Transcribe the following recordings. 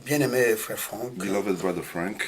Bien-aimé frère Franck, Beloved brother Frank,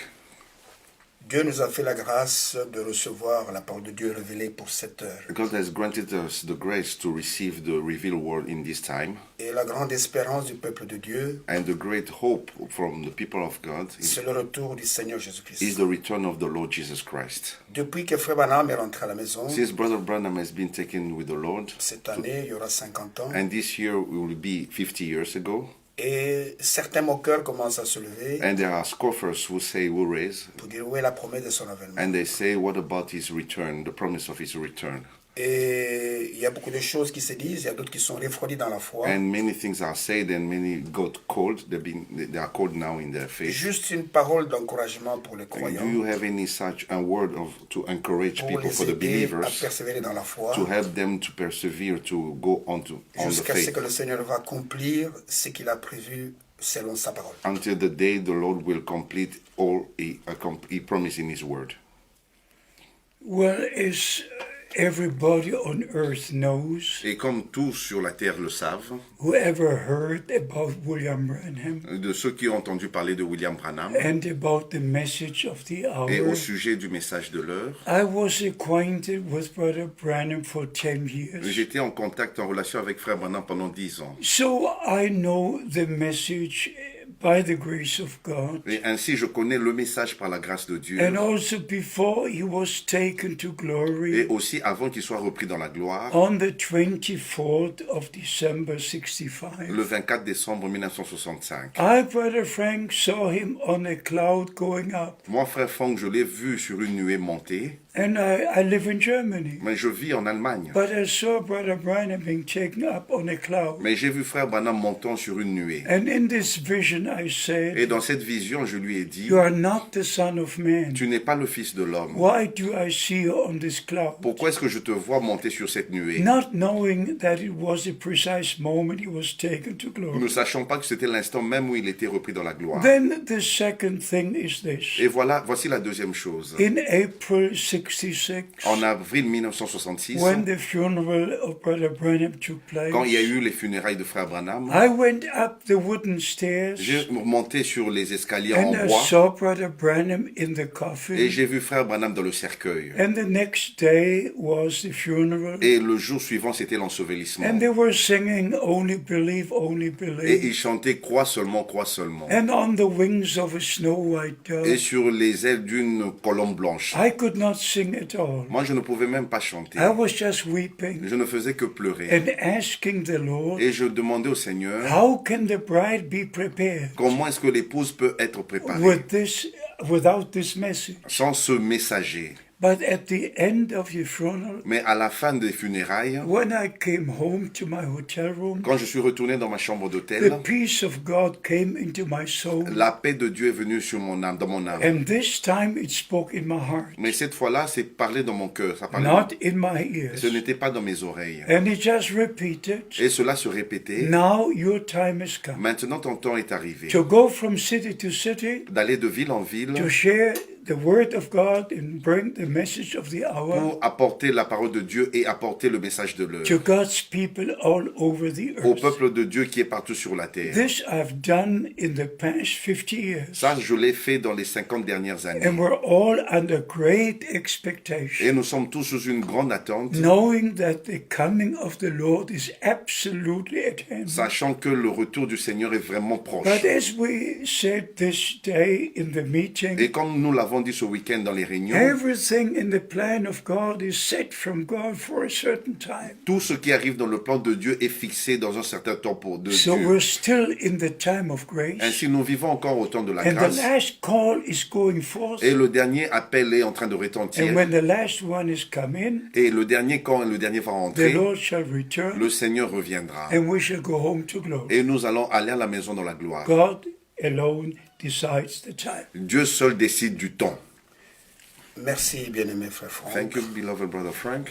Dieu nous a fait la grâce de recevoir la parole de Dieu révélée pour cette heure. God has granted us the grace to receive the revealed word in this time, Et la grande espérance du peuple de Dieu, and the great hope from the people of God c'est le retour du Seigneur is Jésus-Christ. the return of the Lord Jesus Christ. Depuis que frère Branham est rentré à la maison, Since Brother Branham has been taken with the Lord, cette année, il y aura 50 ans, and this year will be 50 years ago, et certains moqueurs commencent à se lever and there are scoffers who say, who raise, pour dire où est la promesse de son avènement. and they say, what about his return, the promise of his return? Et il y a beaucoup de choses qui se disent, il y a d'autres qui sont refroidis dans la foi. And many things are said, and many got cold. They are cold now in their faith. Juste une parole d'encouragement pour les Do croyants, you have any such a word to encourage pour people, les for the aider à believers, persévérer dans la foi, to help them to persevere, to go on the jusqu'à ce faith, que le Seigneur va accomplir ce qu'il a prévu selon sa parole. until the day the Lord will complete all he promised in His word? Well, as everybody on earth knows, Et comme tous sur la terre le savent, whoever heard about William Branham de ceux qui ont entendu parler de William Branham and about the message of the et hour, au sujet du message de l'heure, I was acquainted with Brother Branham for 10 years. j'étais en contact, en relation avec Frère Branham pendant 10 ans. So I know the message by the grace of God. Et ainsi, je connais le message par la grâce de Dieu. And also before he was taken to Et glory aussi avant qu'il soit repris dans la gloire, on the 24th of December 65. le 24 décembre 1965. I, Brother Frank, saw him on a cloud going up. Moi, frère Franck, je l'ai vu sur une nuée monter, And I live in Germany. mais je vis en Allemagne. But I saw Brother Branham being taken up on a cloud. Mais j'ai vu frère Branham montant sur une nuée. And in this vision I Et said, dans cette vision, je lui ai dit, you are not the Son of Man. tu n'es pas le Fils de l'homme. Why do I see you on this cloud? Pourquoi est-ce que je te vois monter sur cette nuée? Not knowing that it was the precise moment he was taken to Nous ne glory. sachons pas que c'était l'instant même où il était repris dans la gloire. Then the second thing is this. Et voici la deuxième chose. In April 66, En avril 1966, when the funeral of Brother Branham took place, quand il y a eu les funérailles de frère Branham, I went up the wooden stairs j'ai monté sur les escaliers en and I bois saw Brother Branham in the et coffin. j'ai vu frère Branham dans le cercueil. And the next day was the funeral. Et le jour suivant, c'était l'ensevelissement. And they were singing Only Believe, Only Et Believe. il chantait crois seulement, crois seulement. And on the wings of a snow white Et dove. sur les ailes d'une colombe blanche. I could not sing at all. Moi, je ne pouvais même pas chanter. I was just weeping Je ne faisais que pleurer. and asking the Lord, Et je demandais au Seigneur, how can the bride be prepared comment est-ce que l'épouse peut être préparée without this message? sans ce messager? But at the end of the funeral, Mais à la fin des funérailles, when I came home to my hotel room, quand je suis retourné dans ma chambre the d'hôtel, peace of God came into my soul. la paix de Dieu est venue sur mon âme, dans mon âme. And this time it spoke in my heart, Mais cette fois-là, c'est parlé dans mon cœur. Ça parlait not in my Ce ears. n'était pas dans mes oreilles. And it just repeated, Et cela se répétait. now your time has come. Maintenant, ton temps est arrivé. To go from city to city, D'aller de ville en ville to share the word of God and bring the message of the hour pour apporter la parole de Dieu et apporter le message de l'heure to God's people all over the au earth. peuple de Dieu qui est partout sur la terre. This I've done in the past 50 years. Ça, je l'ai fait dans les 50 dernières années. And we're all under great expectation, Et nous sommes tous sous une grande attente, knowing that the coming of the Lord is absolutely at hand. sachant que le retour du Seigneur est vraiment proche. But as we said this day in the meeting, Et comme nous l'avons dit ce week-end dans les réunions, everything in the plan of God is set from God for a certain time. tout ce qui arrive dans le plan de Dieu est fixé dans un certain temps de So Dieu. we're still in the time of grace. Ainsi, nous vivons encore au temps de la And the grâce. last call is going forth. Et le dernier appel est en train de And retentir. when the last one is come in, Et le dernier, quand le dernier va the rentrer, Lord shall return le Seigneur reviendra. and we shall go home to glory. Et nous allons aller à la maison dans la gloire. God alone decides the time. Dieu seul décide du temps. Merci, bien-aimé frère Franck. Thank you, beloved brother Frank.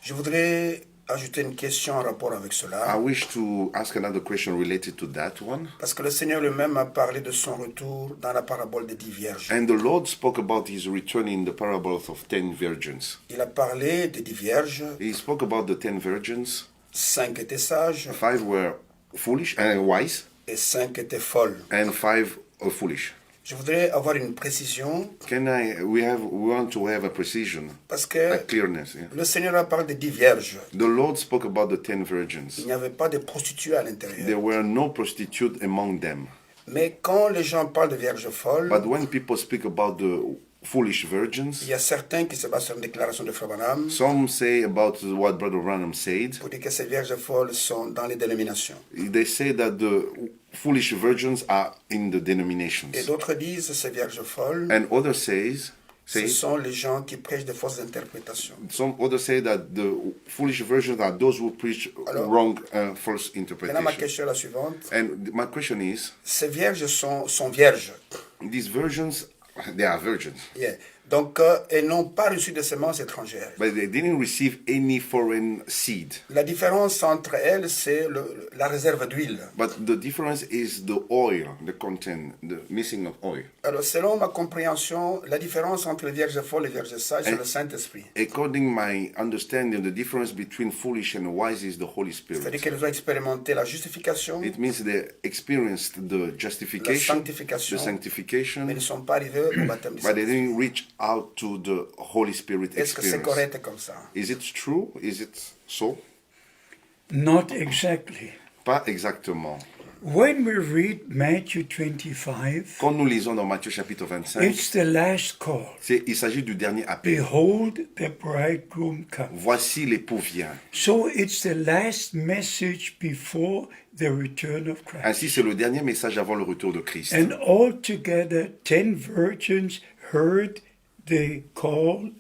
Je voudrais ajouter une question en rapport avec I cela, wish to ask another question related to that one. parce que le Seigneur lui-même a parlé de son retour dans la parabole des 10 vierges. And the Lord spoke about his return in the parable of 10 virgins. Il a parlé des 10 vierges, He spoke about the 10 virgins. 5 étaient sages, 5 were foolish and wise, et 5 étaient folles. and 5 foolish. Je voudrais avoir une précision We want to have a precision, parce a que clearness. Yeah. le Seigneur a parlé de 10 vierges. The Lord spoke about the 10 Il virgins. n'y avait pas de prostituées à There l'intérieur. were no prostitutes among them. Mais quand les gens parlent de vierges folles, But when people speak about the foolish il virgins, y a certains qui se basent sur une déclaration de Frère Branham some say about what Brother Branham said. pour dire que ces vierges folles sont dans les dénominations. They say that the foolish virgins are in the Et denominations. d'autres disent que ces vierges folles, And others say ce sont les gens qui prêchent de fausses interprétations. some others say that the foolish virgins are those who preach Alors, wrong, false Maintenant, ma interpretation. question est la suivante. And my question is, Ces vierges sont vierges. these virgins, they are virgins, Yeah. Donc, elles n'ont pas reçu de semences étrangères. but they didn't receive any foreign seed. La différence entre elles, c'est la réserve d'huile. But the difference is the oil, the content, the missing of oil. Alors, selon ma compréhension, la différence entre les vierges folles et les vierges sages, c'est le Saint-Esprit. According my understanding, the difference between foolish and wise is the Holy C'est-à-dire Spirit. qu'elles ont expérimenté la justification, It means they experienced the justification, sanctification, the sanctification, mais ne sont pas arrivés au baptême du but they Saint-Esprit. didn't reach out to the Holy Spirit Est-ce que c'est experience. correct comme ça? Is it true? Is it so? Not exactly. Pas exactement. When we read Matthew 25, Quand nous lisons dans Matthieu chapitre 25, it's the last call. il s'agit du dernier appel. Behold, the bridegroom comes. Voici l'époux vient. So it's the last message before the return of Christ. Ainsi, c'est le dernier message avant le retour de Christ. And altogether, 10 virgins heard the call,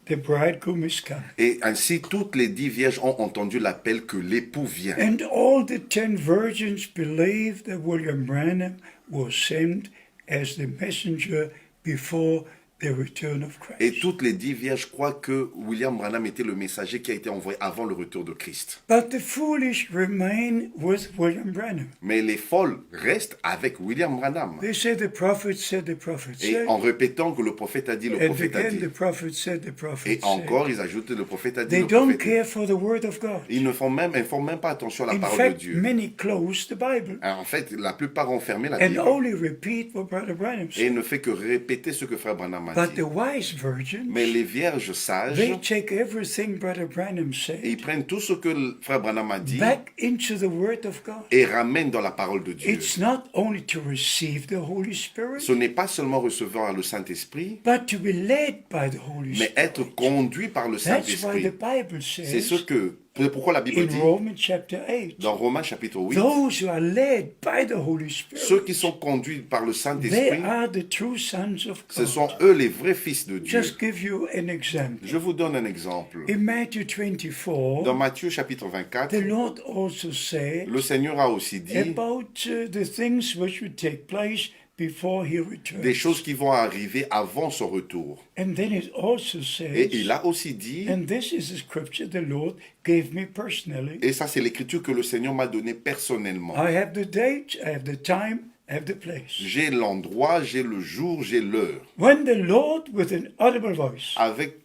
the bridegroom is come. Et ainsi, toutes les 10 vierges ont entendu l'appel que l'époux vient. And all the 10 virgins believed that William Branham was sent as the messenger before the return of Et Christ. toutes les 10 vierges croient que William Branham était le messager qui a été envoyé avant le retour de Christ. But the foolish remain with William Branham. Mais les folles restent avec William Branham. They say the prophet said, the prophet Et said. en répétant que le prophète a dit, le And prophète a again, dit. the prophet said, the prophet Et said. encore, ils ajoutent, le prophète a dit, They le don't prophète a dit. care for the word of God. Ils ne font même pas attention à la In parole de fact, Dieu. many close the Bible Alors, en fait, la plupart ont fermé la and Bible only repeat what Brother Branham et said. ne fait que répéter ce que frère Branham a But dit. the wise virgins, Mais les vierges sages, they take everything Brother Branham ils said prennent tout ce que le frère Branham a dit back into the word of God. et ramènent dans la parole de Dieu. It's not only to receive the Holy Spirit, Ce n'est pas seulement recevoir le Saint-Esprit, but to be led by the Holy mais Spirit. être conduit par le That's why Saint-Esprit. the Bible C'est says pourquoi la Bible in dit Romans chapter 8, dans Romains chapitre 8, those who are led by the Holy ceux Spirit, qui sont conduits par le they Saint-Esprit, are the true sons of ce sont God. eux les vrais fils de Dieu. Just give you an example. Je vous donne un exemple. In Matthew Dans 24, Matthieu chapitre 24, the Lord also said le Seigneur a aussi dit about the things which would take place before he returns. des choses qui vont arriver avant son retour. And then it also Et il says, a aussi dit, and this is the scripture the Lord gave me personally. et ça c'est l'écriture que le Seigneur m'a donnée personnellement. I have the date, I have the time, I have the place. J'ai l'endroit, j'ai le jour, j'ai l'heure. When the Lord, with an audible voice,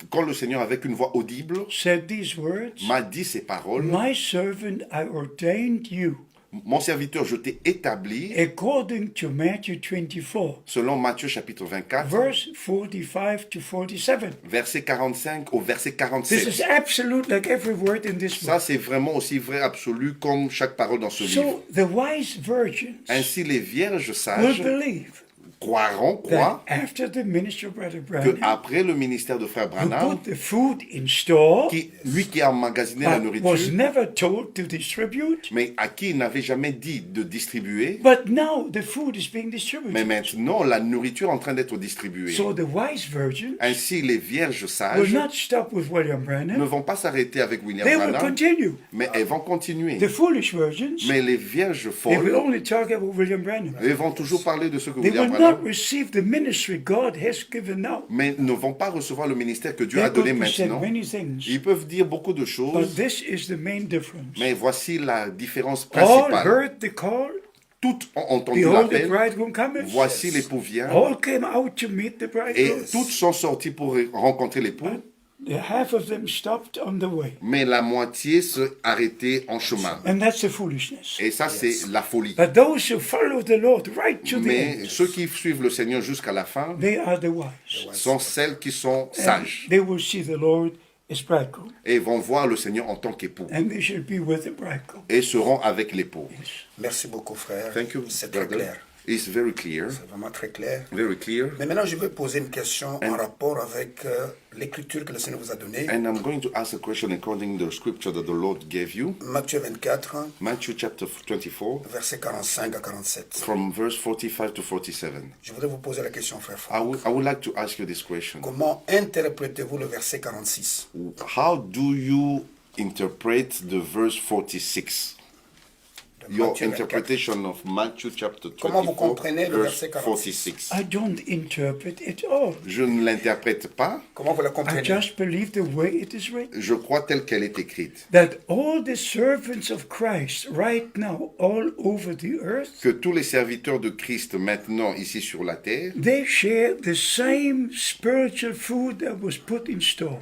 Quand le Seigneur, avec une voix audible, said these words, m'a dit ces paroles, my servant, I ordained you, mon serviteur, je t'ai établi, according to Matthew 24, selon Matthieu chapitre 24, verse 45 to 47. verset 45 au verset This is 47. absolute like every word in this Ça, book. c'est vraiment aussi vrai, absolu, comme chaque parole dans ce livre. So the wise virgins Ainsi, les vierges will sages believe croient that after the ministry of Brother que Branham, après le ministère de frère who Branham, put the food in store, lui qui a emmagasiné la but was nourriture, never told to distribute, mais à qui il n'avait jamais dit de distribuer, but now the food is being mais distributed. maintenant la nourriture est en train d'être distribuée. So the wise virgins Ainsi, les vierges will sages not stop with William ne Branham, vont pas s'arrêter avec William they will Branham, continue. mais elles vont continuer. The foolish virgins, Mais les vierges they will folles, only talk about William Branham. elles vont toujours parler de ce que They William will Branham, not receive the ministry God has given now. mais ne vont pas recevoir le ministère que Dieu They're a donné going to say maintenant. many things, Ils peuvent dire beaucoup de but choses, this is the main difference. mais voici la différence All principale. heard the call. Toutes ont entendu Behold, the l'appel. bridegroom cometh. Voici l'époux vient. All came out to meet the Et bridegroom. toutes sont sorties pour rencontrer l'époux. the half of them stopped on the way. Mais la moitié se arrêtait en chemin. And that's the foolishness. Et ça, c'est la folie. But those who follow the Lord right to the Mais end, ceux qui suivent le Seigneur jusqu'à la fin they are the wise. sont celles qui sont And sages they will see the Lord as bridegroom. et vont voir le Seigneur en tant qu'époux And they shall be with the bridegroom. et seront avec l'époux. Merci beaucoup, frère. Thank you, C'est très brother. clair. It's very clear, C'est vraiment très clair. very clear. Mais maintenant, je vais poser une question en rapport avec l'écriture que le Seigneur vous a donnée. And I'm going to ask a question according to the scripture that the Lord gave you. Matthieu 24, Matthew chapter 24, versets 45 à 47. from verse 45 to 47. Je voudrais vous poser la question, frère I Franck. would like to ask you this question. Comment interprétez-vous le verset 46? How do you interpret the verse 46? de Your Matthieu 24? interpretation of Matthew chapter Comment vous 24, comprenez le verse verset 46? 46. I don't interpret it all. Je ne l'interprète pas, Comment vous la I comprenez? just believe the way it is written. je crois telle qu'elle est écrite. That all the servants of Christ right now all over the earth, Que tous les serviteurs de Christ maintenant ici sur la terre, they share the same spiritual food that was put in store.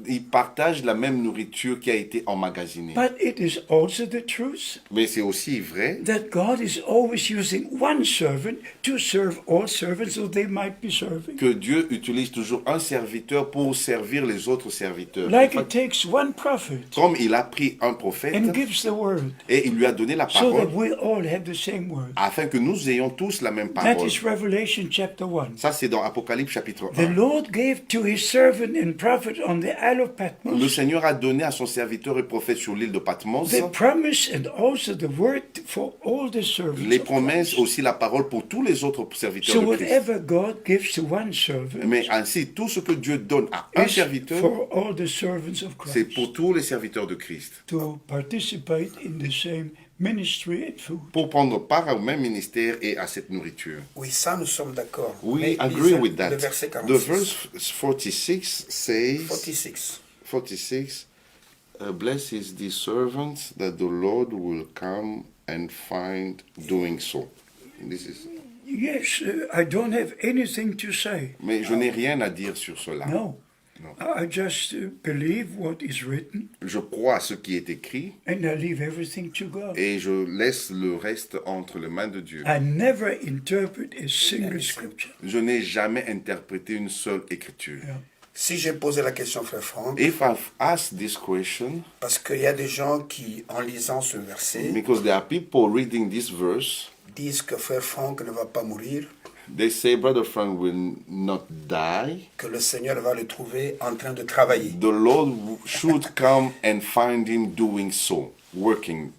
ils partagent la même nourriture qui a été emmagasinée. But it is also the truth Mais c'est aussi vrai that God is always using one servant to serve all servants so they might be serving. que Dieu utilise toujours un serviteur pour servir les autres serviteurs. Like it takes one prophet Comme il a pris un prophète and gives the word et il lui a donné la so that parole we all have the same word. afin que nous ayons tous la même That parole. is Revelation chapter 1. Ça, c'est dans Apocalypse chapitre The 1. Lord gave to his servant and prophet on the Isle of Le Patmos Seigneur a donné à son serviteur et prophète sur l'île de Patmos the promise and also the word for all the servants. les of promesses, Christ. aussi la parole pour tous les autres serviteurs So de Christ. whatever God gives to one servant Mais ainsi, tout ce que Dieu donne à un is serviteur, for all the servants of c'est Christ pour tous les serviteurs de Christ. to participate in the same ministry and food. Pour prendre part au même ministère et à cette nourriture. Oui, ça, nous sommes d'accord. We Mais agree lisez with that. Le verset The 46. verse 46 says, 46. 46, blessed is the servant that the Lord will come and find doing so. This is, Yes, I don't have anything to say. mais je n'ai rien à dire sur cela. No. No. I just believe what is written Je crois à ce qui est écrit and I leave everything to God. et je laisse le reste entre les mains de Dieu. I never interpret a single scripture. Je n'ai jamais interprété une seule écriture. Yeah. Si j'ai posé la question, frère Franck, If I've asked this question, parce qu'il y a des gens qui, en lisant ce verset, because there are people reading this verse, disent que frère Franck ne va pas mourir, they say Brother Frank will not die. que le Seigneur va le trouver en train de travailler. The Lord should come and find him doing so, working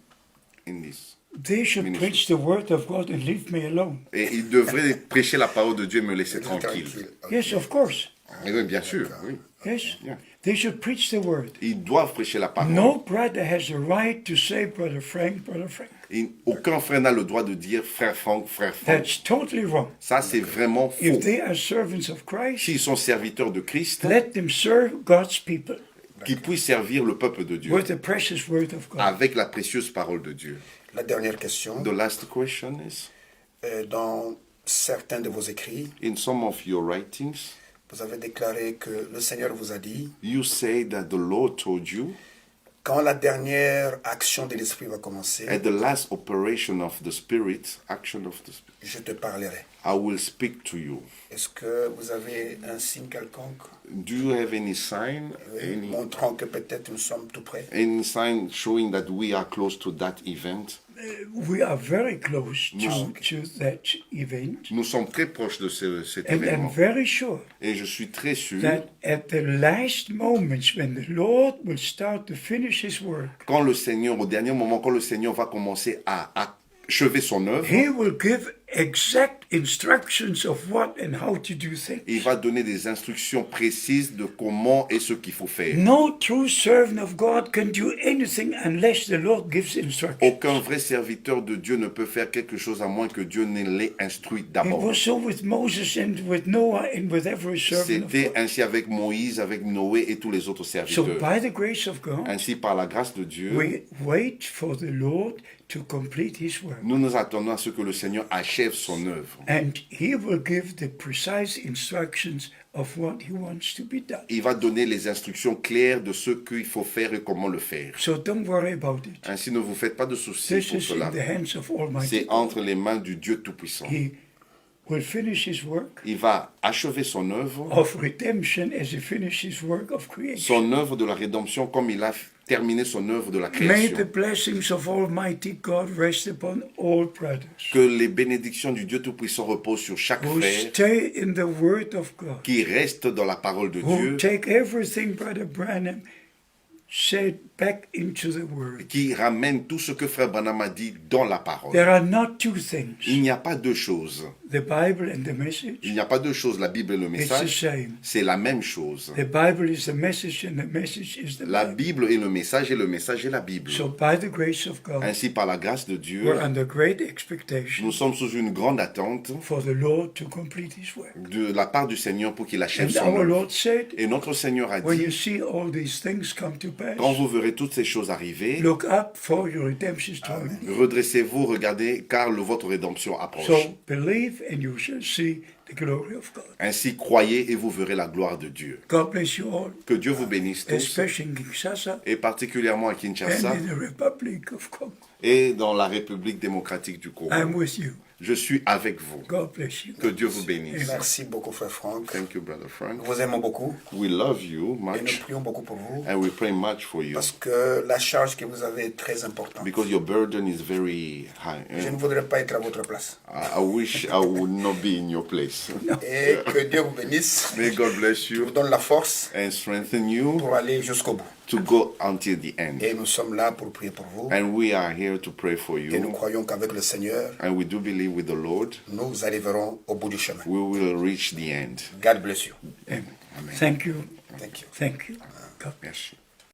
in this. They should Ministry. preach the word of God and leave me alone. Et il devrait prêcher la parole de Dieu et me laisser tranquille. Ok. Yes, of course. Oui, bien sûr, oui. Yes. Yeah. They should preach the word. Ils doivent prêcher la parole. No brother has the right to say, Brother Frank, Brother Frank. Aucun frère n'a le droit de dire frère Franck, frère Franck. That's totally wrong. Ça, c'est vraiment faux. If they are servants of Christ, S'ils sont serviteurs de Christ, let them serve God's people qu'ils puissent servir le peuple de Dieu with the precious word of God. avec la précieuse parole de Dieu. La dernière question, The last question is, dans certains de vos écrits, in some of your writings, vous avez déclaré que le Seigneur vous a dit, you say that the Lord told you quand la dernière action de l'Esprit va commencer, at the last operation of the Spirit, action of the Spirit, je te parlerai. I will speak to you. Est-ce que vous avez un signe quelconque Do you have any sign, montrant que peut-être nous sommes tout près? any sign showing that we are close to that event? We are very close No. to that event. Nous sommes très proches de cet And I'm événement. very sure Et je suis très sûr, that at the last moments when the Lord will start to finish his work, quand le Seigneur, au dernier moment, quand le Seigneur va commencer à achever son œuvre, he will give exact instructions of what and how to do things. il va donner des instructions précises de comment et ce qu'il faut faire. No true servant of God can do anything unless the Lord gives instructions. Aucun vrai serviteur de Dieu ne peut faire quelque chose à moins que Dieu ne l'ait instruit It d'abord. was so with Moses and with Noah and with every servant of C'était God. ainsi avec Moïse, avec Noé et tous les autres So serviteurs. by the grace of God, Ainsi, par la grâce de Dieu, we wait for the Lord to complete his work. Nous nous attendons à ce que le Seigneur achève son œuvre. And he will give the precise instructions of what he wants to be done. Il va donner les instructions claires de ce qu'il faut faire et comment le faire. So don't worry about it. Ainsi, ne vous faites pas de soucis This pour is in cela. the hands of Almighty C'est God. entre les mains du Dieu Tout-Puissant. He will finish his work Il va achever son œuvre, of redemption as he finished his work of creation. son œuvre de la rédemption comme il a terminé son œuvre de la May the création. blessings of Almighty God rest upon all brothers Que les bénédictions du Dieu Tout-Puissant reposent sur chaque who frère stay in the Word of God, qui reste dans la parole de who Dieu, take everything Brother Branham said back into the Word. qui ramène tout ce que frère Branham a dit dans la parole. There are not two things, Il n'y a pas deux choses. the Bible and the message. Il n'y a pas deux choses, la Bible et le It's the message. same. C'est la même chose. The Bible is the message and the message is the La Bible. Bible est le message et le message est la Bible. So by the grace of God, Ainsi, par la grâce de Dieu, we're under great expectation nous sommes sous une grande attente for the Lord to complete his work. de la part du Seigneur pour qu'il achève And son our œuvre. Lord said, Et notre Seigneur a when you dit, see all these things come to pass, quand vous verrez toutes ces choses arriver, look up for your redemption story. redressez-vous, regardez, car votre rédemption approche. So believe and you shall see the glory of God. Ainsi, croyez et vous verrez la gloire de Dieu. God bless you all, Que Dieu vous bénisse tous, especially in Kinshasa et particulièrement à and Kinshasa in the Republic of Congo. et dans la République démocratique du Congo. I'm with you. Je suis avec vous. God bless you. Que Dieu vous bénisse. Merci beaucoup, frère Franck. Thank you, Brother Frank. Nous vous aimons beaucoup We love you et nous much, prions beaucoup pour vous and we pray much for you, parce que la charge que vous avez est très importante. because your burden is very high. Je ne voudrais pas être à votre place. I wish I would not be in your place. Et que Dieu vous bénisse, May God bless vous you donne la force and strengthen you pour aller jusqu'au bout. to go until the end. Et nous sommes là pour prier pour vous. And we are here to pray for Et nous you. croyons qu'avec le Seigneur, And we do believe with the Lord, nous arriverons au bout du chemin. we will reach the end. God bless you. Amen. Thank you. Thank you. Thank you. God Merci.